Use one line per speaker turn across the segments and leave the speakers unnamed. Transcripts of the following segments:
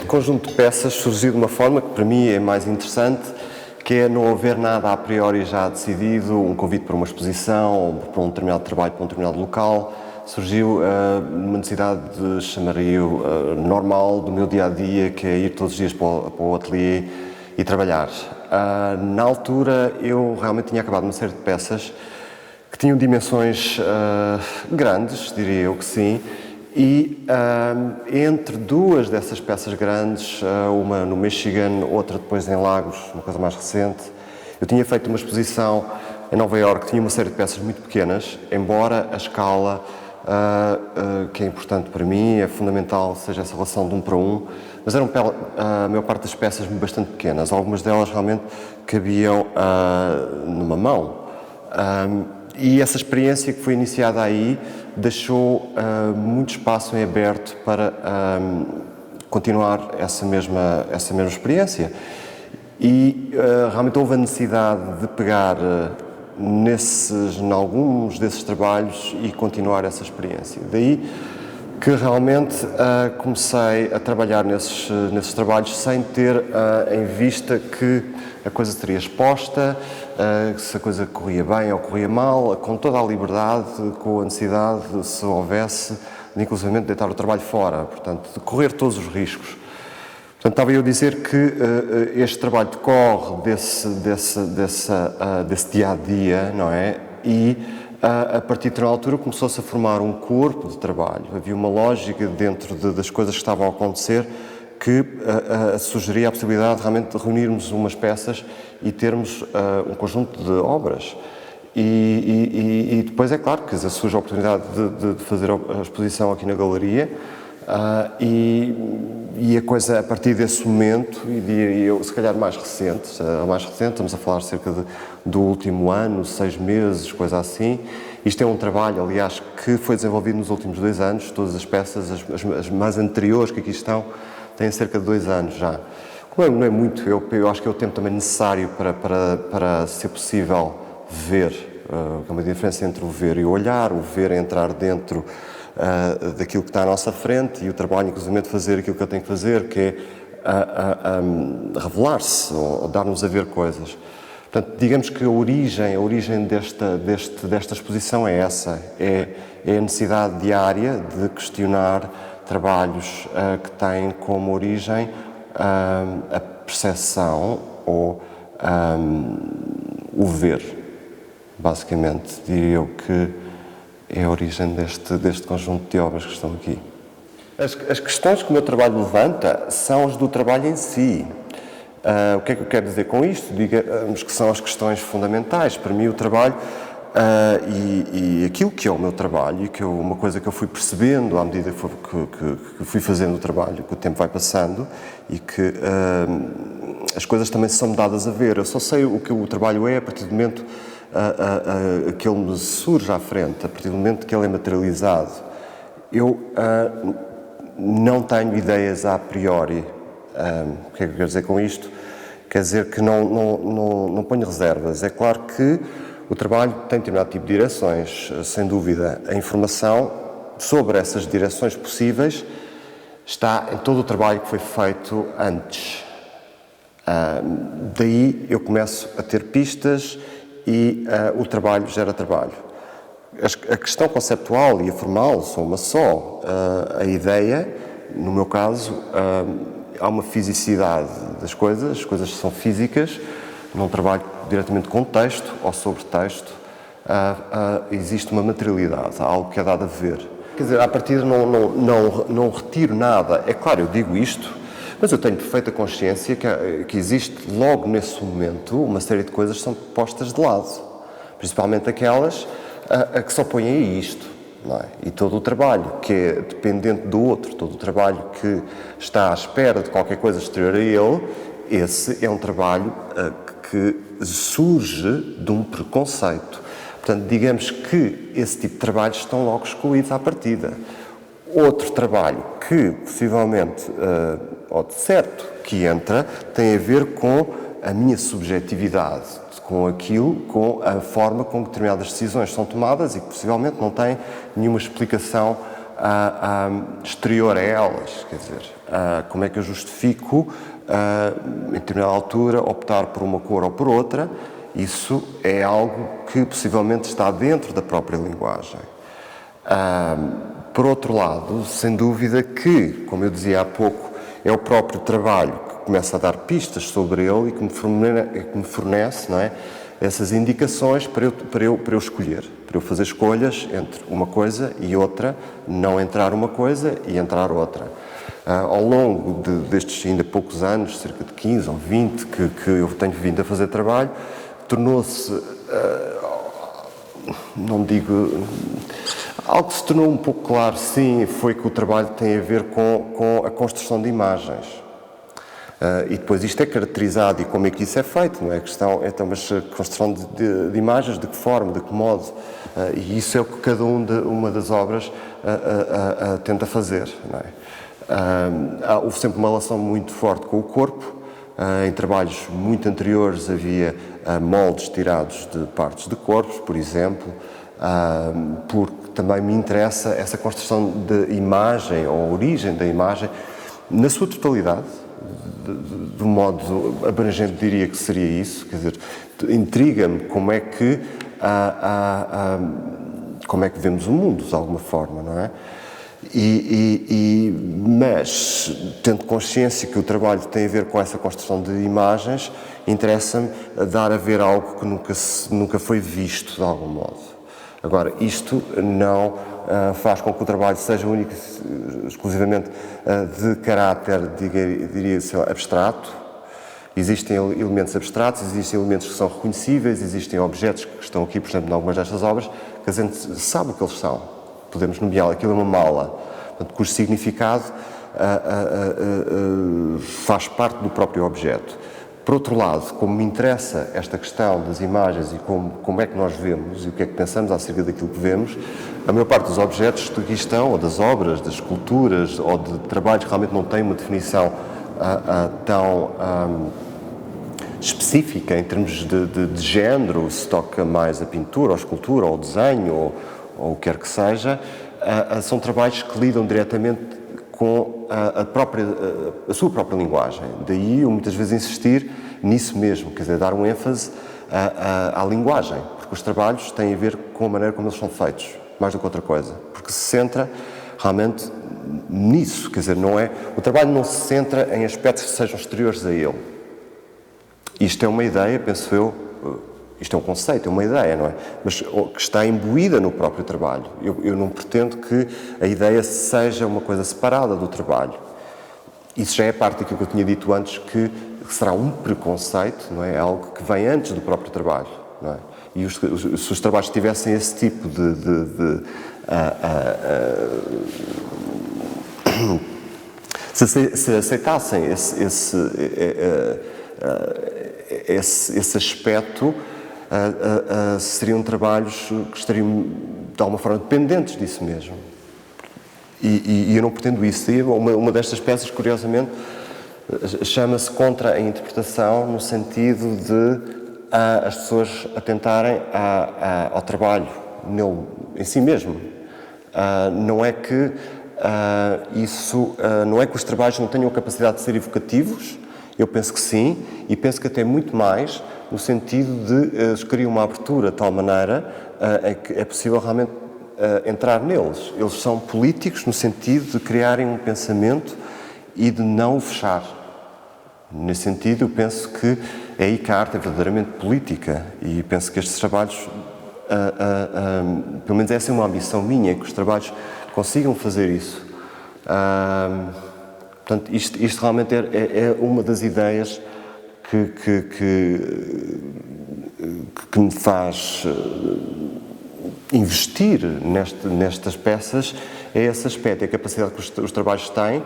conjunto de peças surgiu de uma forma que para mim é mais interessante, que é não haver nada a priori já decidido, um convite para uma exposição, para um determinado trabalho, para um determinado local. Surgiu uma necessidade de chamario normal do meu dia-a-dia, que é ir todos os dias para o ateliê e trabalhar. Na altura eu realmente tinha acabado uma série de peças que tinham dimensões grandes, diria eu que sim, e entre duas dessas peças grandes, uma no Michigan, outra depois em Lagos, uma coisa mais recente, eu tinha feito uma exposição em Nova Iorque que tinha uma série de peças muito pequenas, embora a escala, que é importante para mim, é fundamental, seja essa relação de 1 para 1, mas eram a maior parte das peças bastante pequenas, algumas delas realmente cabiam numa mão. E essa experiência que foi iniciada aí deixou muito espaço em aberto para continuar essa mesma experiência. E realmente houve a necessidade de pegar em alguns desses trabalhos e continuar essa experiência. Daí que realmente comecei a trabalhar nesses trabalhos sem ter em vista que a coisa seria exposta, se a coisa corria bem ou corria mal, com toda a liberdade, com a necessidade, se houvesse, de inclusivamente deitar o trabalho fora, portanto, de correr todos os riscos. Portanto, estava eu a dizer que este trabalho decorre desse dia-a-dia, não é? E a partir de uma altura começou-se a formar um corpo de trabalho. Havia uma lógica dentro das coisas que estavam a acontecer que sugeria a possibilidade de realmente reunirmos umas peças e termos um conjunto de obras. E depois é claro que surge a oportunidade de fazer a exposição aqui na galeria e a coisa a partir desse momento, e diria eu, se calhar mais recente, estamos a falar cerca do último ano, 6 meses, coisa assim. Isto é um trabalho, aliás, que foi desenvolvido nos últimos 2 anos, todas as peças, as mais anteriores que aqui estão, têm cerca de 2 anos já. Não é muito, eu acho que é o tempo também necessário para ser possível ver, há uma diferença entre o ver e o olhar, o ver é entrar dentro daquilo que está à nossa frente e o trabalho, inclusive, de fazer aquilo que eu tenho que fazer, que é revelar-se ou dar-nos a ver coisas. Portanto, digamos que a origem desta exposição é essa, é a necessidade diária de questionar trabalhos que têm como origem a percepção ou o ver. Basicamente, diria eu que é a origem deste conjunto de obras que estão aqui. As questões que o meu trabalho levanta são as do trabalho em si. O que é que eu quero dizer com isto? Digamos que são as questões fundamentais. Para mim, o trabalho e aquilo que é o meu trabalho, e que uma coisa que eu fui percebendo à medida que fui fazendo o trabalho, que o tempo vai passando e que as coisas também são dadas a ver. Eu só sei o que o trabalho é a partir do momento que ele me surge à frente, a partir do momento que ele é materializado. Eu não tenho ideias a priori. O que é que eu quero dizer com isto? Quer dizer que não ponho reservas. É claro que o trabalho tem determinado tipo de direções, sem dúvida. A informação sobre essas direções possíveis está em todo o trabalho que foi feito antes. Daí eu começo a ter pistas e o trabalho gera trabalho. A questão conceptual e a formal são uma só. A ideia, no meu caso, há uma fisicidade das coisas, as coisas são físicas, não trabalho diretamente com texto ou sobre texto, existe uma materialidade, há algo que é dado a ver. Quer dizer, a partir não retiro nada. É claro, eu digo isto, mas eu tenho perfeita consciência que existe logo nesse momento uma série de coisas que são postas de lado, principalmente aquelas a que se opõem a isto. Não é? E todo o trabalho que é dependente do outro, todo o trabalho que está à espera de qualquer coisa exterior a ele, esse é um trabalho que surge de um preconceito. Portanto, digamos que esse tipo de trabalhos estão logo excluídos à partida. Outro trabalho que, possivelmente, ou de certo, que entra, tem a ver com a minha subjetividade, com a forma como determinadas decisões são tomadas e que, possivelmente, não tem nenhuma explicação exterior a elas, quer dizer, como é que eu justifico, em determinada altura, optar por uma cor ou por outra. Isso é algo que possivelmente está dentro da própria linguagem. Por outro lado, sem dúvida que, como eu dizia há pouco, é o próprio trabalho que começa a dar pistas sobre ele e que me fornece, não é, essas indicações para eu escolher, para eu fazer escolhas entre uma coisa e outra, não entrar uma coisa e entrar outra. Ao longo destes ainda poucos anos, cerca de 15 ou 20, que eu tenho vindo a fazer trabalho, tornou-se, não digo, algo que se tornou um pouco claro, sim, foi que o trabalho tem a ver com a construção de imagens. E depois isto é caracterizado, e como é que isso é feito, não é? A questão é, então, mas a construção de imagens, de que forma, de que modo, e isso é o que cada uma das obras tenta fazer, não é? Houve sempre uma relação muito forte com o corpo. Em trabalhos muito anteriores havia moldes tirados de partes de corpos, por exemplo, porque também me interessa essa construção de imagem, ou a origem da imagem, na sua totalidade. De um modo abrangente diria que seria isso, quer dizer, intriga-me como é que vemos o mundo, de alguma forma, não é? Mas, tendo consciência que o trabalho tem a ver com essa construção de imagens, interessa-me dar a ver algo que nunca foi visto, de algum modo. Agora, isto não faz com que o trabalho seja único, exclusivamente de caráter, diria, abstrato. Existem elementos abstratos, existem elementos que são reconhecíveis, existem objetos que estão aqui, por exemplo, em algumas destas obras, que a gente sabe o que eles são. Podemos nomeá-lo, aquilo é uma mala, portanto, cujo significado faz parte do próprio objeto. Por outro lado, como me interessa esta questão das imagens e como é que nós vemos e o que é que pensamos acerca daquilo que vemos, a maior parte dos objetos que aqui estão, ou das obras, das esculturas, ou de trabalhos que realmente não têm uma definição tão específica em termos de género, se toca mais a pintura, ou a escultura, ou o desenho, ou o que quer que seja, são trabalhos que lidam diretamente com a sua própria linguagem. Daí eu muitas vezes insistir nisso mesmo, quer dizer, dar um ênfase à linguagem, porque os trabalhos têm a ver com a maneira como eles são feitos, mais do que outra coisa, porque se centra realmente nisso, quer dizer, o trabalho não se centra em aspectos que sejam exteriores a ele. Isto é uma ideia, penso eu, isto é um conceito, é uma ideia, não é? Mas que está imbuída no próprio trabalho. Eu não pretendo que a ideia seja uma coisa separada do trabalho. Isso já é parte daquilo que eu tinha dito antes, que será um preconceito, não é? Algo que vem antes do próprio trabalho, não é? E se os trabalhos tivessem esse tipo se aceitassem esse aspecto, seriam trabalhos que estariam, de alguma forma, dependentes disso mesmo. E eu não pretendo isso. E uma destas peças, curiosamente, chama-se Contra a Interpretação, no sentido de as pessoas atentarem ao trabalho nele, em si mesmo. Não é que não é que os trabalhos não tenham a capacidade de ser evocativos. Eu penso que sim, e penso que até muito mais, no sentido de eles criam uma abertura de tal maneira em que é possível realmente entrar neles. Eles são políticos no sentido de criarem um pensamento e de não o fechar. Nesse sentido, eu penso que é aí que a arte é verdadeiramente política, e penso que estes trabalhos, pelo menos essa é uma ambição minha, que os trabalhos consigam fazer isso. Portanto, isto realmente é uma das ideias que me faz investir nestas peças, é esse aspecto, é a capacidade que os trabalhos têm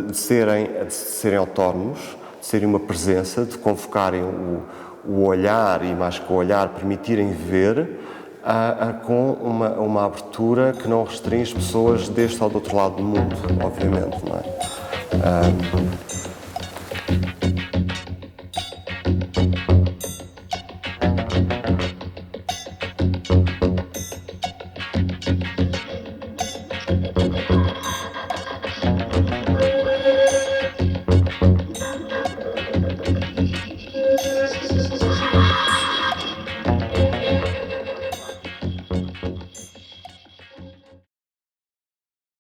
de serem autónomos, de serem uma presença, de convocarem o olhar, e mais que o olhar, permitirem ver com uma abertura que não restringe as pessoas deste ou do outro lado do mundo, obviamente, não é?